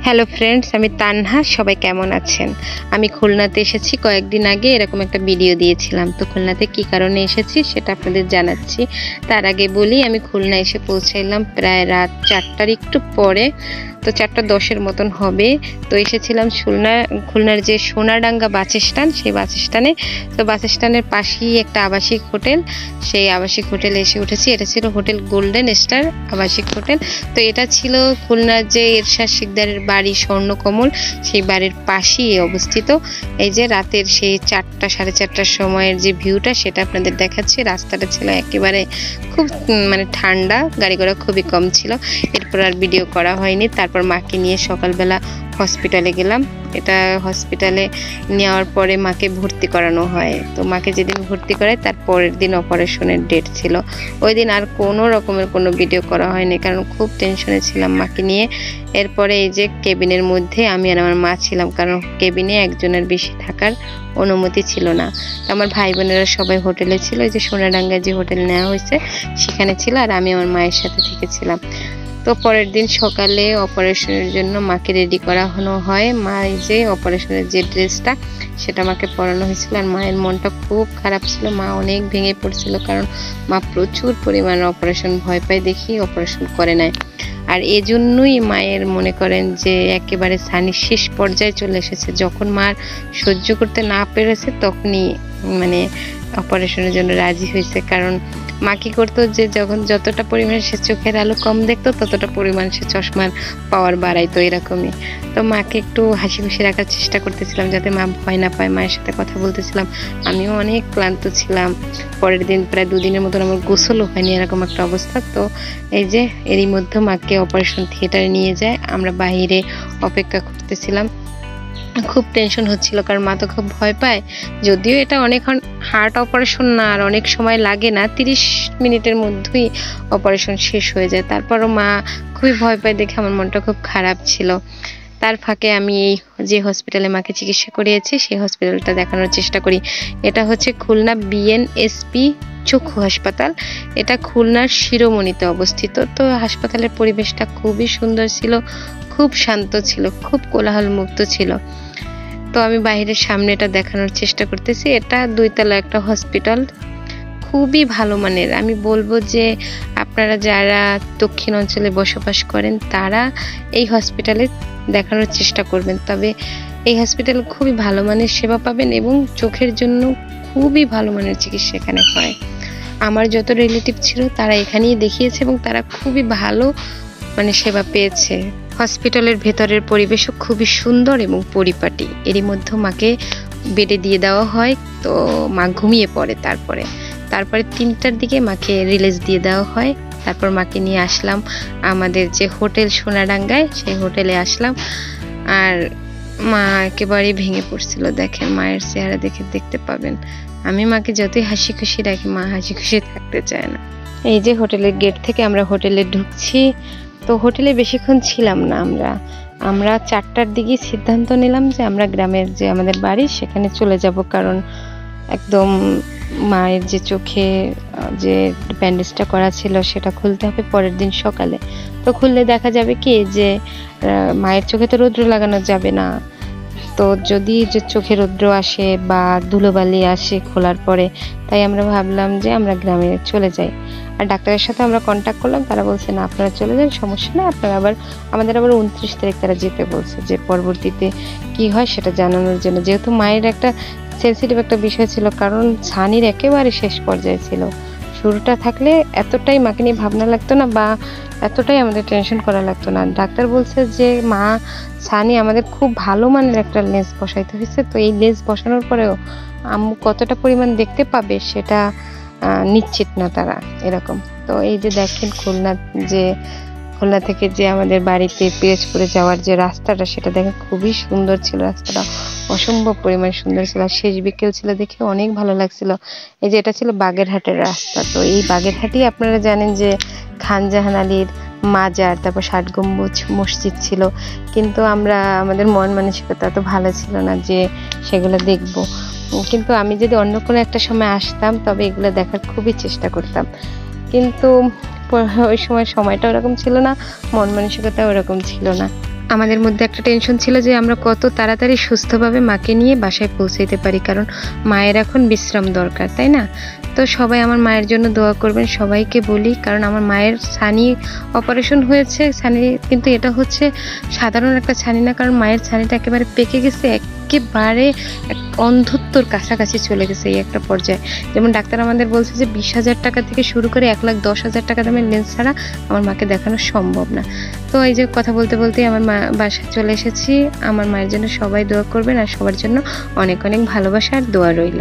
Hello friends, আমি তানহা। সবাই কেমন আছেন? আমি খুলনাতে এসেছি কয়েকদিন আগে, এরকম একটা ভিডিও দিয়েছিলাম। তো খুলনাতে কি কারণে এসেছি সেটা আপনাদের জানাচ্ছি। তার আগে বলি, আমি খুলনা এসে পৌঁছাইলাম প্রায় রাত 4টার একটু পরে, তো 4:10 মতন হবে। তো এসেছিলাম খুলনার যে সোনাডাঙ্গা বাস স্ট্যান্ড, সেই বাস স্ট্যান্ডে। তো বাস স্ট্যান্ডের পাশেই একটা আবাসিক হোটেল, সেই আবাসিক হোটেলে এসে উঠেছি। এটা ছিল হোটেল গোল্ডেন স্টার আবাসিক হোটেল। তো এটা ছিল খুলনার যে এরশাদ শিকদারের বাড়ি স্বর্ণকমল, সেই বাড়ির পাশেই অবস্থিত। এই যে রাতের সেই 4টা সাড়ে 4টার সময়ের যে ভিউটা, সেটা আপনাদের দেখাচ্ছি। রাস্তাটা ছিল একেবারে খুব ঠান্ডা, গাড়ি ঘোড়া খুবই কম ছিল। এরপর আর ভিডিও করা হয়নি। তারপর মাকে নিয়ে সকালবেলা হসপিটালে গেলাম। এটা হসপিটালে নেওয়ার পরে মাকে ভর্তি করানো হয়। তো মাকে যেদিন ভর্তি করায় তার পরের দিন অপারেশনের ডেট ছিল। ওই দিন আর কোনো রকমের কোনো ভিডিও করা হয়নি, কারণ খুব টেনশনে ছিলাম মাকে নিয়ে। এরপরে এই যে কেবিনের মধ্যে আমি আর আমার মা ছিলাম, কারণ কেবিনে একজনের বেশি থাকার অনুমতি ছিল না। তো আমার ভাই বোনেরা সবাই হোটেলে ছিল। এই যে সোনাডাঙ্গায় যে হোটেল নেওয়া হয়েছে সেখানে ছিল, আর আমি আমার মায়ের সাথে থেকেছিলাম। তো পরের দিন সকালে অপারেশনের জন্য মাকে রেডি করানো হয়। মা এই যে অপারেশনের যে ড্রেসটা, সেটা মাকে পরানো হয়েছিল। আর মায়ের মনটা খুব খারাপ ছিল, মা অনেক ভেঙে পড়ছিল, কারণ মা প্রচুর পরিমাণে অপারেশন ভয় পায় দেখি অপারেশন করে নাই। আর এজন্যই মায়ের মনে করেন যে একেবারে সানির শেষ পর্যায়ে চলে এসেছে। যখন মার সহ্য করতে না পেরেছে তখনই অপারেশনের জন্য রাজি হয়েছে। কারণ মা কি করতো, যে যখন যতটা পরিমাণে সে চোখের আলো কম দেখতো ততটা পরিমাণ সে চশমার পাওয়ার বাড়াইতো, এরকমই। তো মাকে একটু হাসি খুশি রাখার চেষ্টা করতেছিলাম, যাতে মা ভয় না পায়। মায়ের সাথে কথা বলতেছিলাম। আমিও অনেক ক্লান্ত ছিলাম। পরের দিন প্রায় 2 দিনের মতন আমার গোসলও হয়নি, এরকম একটা অবস্থা। তো এই যে এরই মধ্যে মাকে অপারেশন থিয়েটারে নিয়ে যায়। আমরা বাইরে অপেক্ষা করতেছিলাম। খুব টেনশন হচ্ছিল, কারণ মা তো খুব ভয় পায়। যদিও এটা অনেক হার্ট অপারেশন না, আর অনেক সময় লাগে না, 30 মিনিটের মধ্যেই অপারেশন শেষ হয়ে যায়। তারপরও মা খুবই ভয় পায় দেখে আমার মনটা খুব খারাপ ছিল। তার ফাঁকে আমি এই যে হসপিটালে মাকে চিকিৎসা করিয়েছি সেই হসপিটালটা দেখানোর চেষ্টা করি। এটা হচ্ছে খুলনা বিএনএসপি চক্ষু হাসপাতাল। এটা খুলনার শিরোমণিতে অবস্থিত। তো হাসপাতালের পরিবেশটা খুবই সুন্দর ছিল, খুব শান্ত ছিল, খুব কোলাহল মুক্ত ছিল। তো আমি বাইরের সামনে এটা দেখানোর চেষ্টা করতেছি। এটা 2 তলা একটা হসপিটাল, খুবই ভালো মানের। আমি বলবো যে আপনারা যারা দক্ষিণ অঞ্চলে বসবাস করেন তারা এই হসপিটালে দেখানোর চেষ্টা করবেন। তবে এই হসপিটালে খুবই ভালো মানের সেবা পাবেন, এবং চোখের জন্য খুবই ভালো মানের চিকিৎসা এখানে হয়। আমার যত রিলেটিভ ছিল তারা এখানেই দেখিয়েছে, এবং তারা খুবই ভালো সেবা পেয়েছে। হসপিটালের ভেতরের পরিবেশও খুবই সুন্দর এবং পরিপাটি। এরই মধ্যে মাকে বেডে দিয়ে দেওয়া হয়। তো মা ঘুমিয়ে পড়ে। তারপরে 3টার দিকে মাকে রিলিজ দিয়ে দেওয়া হয়। তারপর মাকে নিয়ে আসলাম আমাদের যে হোটেল সোনাডাঙ্গায়, সেই হোটেলে আসলাম। আর মা একেবারে ভেঙে পড়ছিল। দেখেন মায়ের চেহারা দেখতে পাবেন। আমি মাকে যতই হাসি খুশি রাখি, মা হাসি খুশি থাকতে চায় না। এই যে হোটেলের গেট থেকে আমরা হোটেলে ঢুকছি। তো হোটেলে বেশিক্ষণ ছিলাম না। আমরা 4টার দিকে সিদ্ধান্ত নিলাম যে আমরা গ্রামের যে আমাদের বাড়ি সেখানে চলে যাব, কারণ একদম মায়ের যে চোখে যে ব্যান্ডেজটা করা ছিল সেটা খুলতে হবে পরের দিন সকালে। তো খুললে দেখা যাবে কি যে মায়ের চোখে তো রৌদ্র লাগানো যাবে না। তো যদি যে চোখে রৌদ্র আসে বা ধুলোবালি আসে খোলার পরে, তাই আমরা ভাবলাম যে আমরা গ্রামে চলে যাই। আর ডাক্তারের সাথে আমরা কন্ট্যাক্ট করলাম, তারা বলছে না আপনারা চলে যান, সমস্যা নেই। আমাদের আবার 29 তারিখ তারা যেতে বলছে, যে পরবর্তীতে কি হয় সেটা জানানোর জন্য। যেহেতু মায়ের একটা সেন্সিটিভ একটা বিষয় ছিল, কারণ ছানির একেবারে শেষ পর্যায়ে ছিল। শুরুটা থাকলে এতটাই মাকে নিয়ে ভাবনা লাগতো না, বা এতটাই আমাদের টেনশন করা লাগতো না। ডাক্তার বলছে যে মা ছানি আমাদের খুব ভালো মানের একটা লেন্স বসাইতে হয়েছে। তো এই লেন্স বসানোর পরেও আম্মু কতটা পরিমাণ দেখতে পাবে সেটা নিশ্চিত না তারা, এরকম। তো এই যে দেখেন খুলনা থেকে যে আমাদের বাড়িতে পিরোজপুরে যাওয়ার যে রাস্তাটা, সেটা দেখেন খুবই সুন্দর ছিল। রাস্তাটা অসম্ভব পরিমাণ সুন্দর ছিল। শেষ বিকেল ছিল দেখে অনেক ভালো লাগছিল। এই যে এটা ছিল বাগেরহাটের রাস্তা। তো এই বাগেরহাটই আপনারা জানেন যে খান জাহান আলীর মাজার, তারপর 60 গম্বুজ মসজিদ ছিল। কিন্তু আমাদের মন মানসিকতা তো ভালো ছিল না যে সেগুলো দেখব। কিন্তু আমি যদি অন্য কোনো একটা সময় আসতাম তবে এগুলো দেখার খুবই চেষ্টা করতাম। কিন্তু ওই সময়টা ওরকম ছিল না, মন মানসিকতা ওরকম ছিল না। আমাদের মধ্যে একটা টেনশন ছিল যে আমরা কত তাড়াতাড়ি সুস্থভাবে মাকে নিয়ে বাসায় পৌঁছাইতে পারি, কারণ মায়ের এখন বিশ্রাম দরকার, তাই না? তো সবাই আমার মায়ের জন্য দোয়া করবেন, সবাইকে বলি, কারণ আমার মায়ের ছানি অপারেশন হয়েছে। ছানি কিন্তু এটা হচ্ছে সাধারণ একটা ছানি না, কারণ মায়ের ছানিটা একেবারে পেকে গেছে, একেবারে অন্ধত্বর কাছাকাছি চলে গেছে এই একটা পর্যায়ে। যেমন ডাক্তার আমাদের বলছে যে 20,000 টাকা থেকে শুরু করে 1,10,000 টাকা দামের লেন্স ছাড়া আমার মাকে দেখানো সম্ভব না। তো এই যে কথা বলতে বলতেই আমার মা বাসায় চলে এসেছি। আমার মায়ের জন্য সবাই দোয়া করবেন, আর সবার জন্য অনেক অনেক ভালোবাসা আর দোয়া রইল।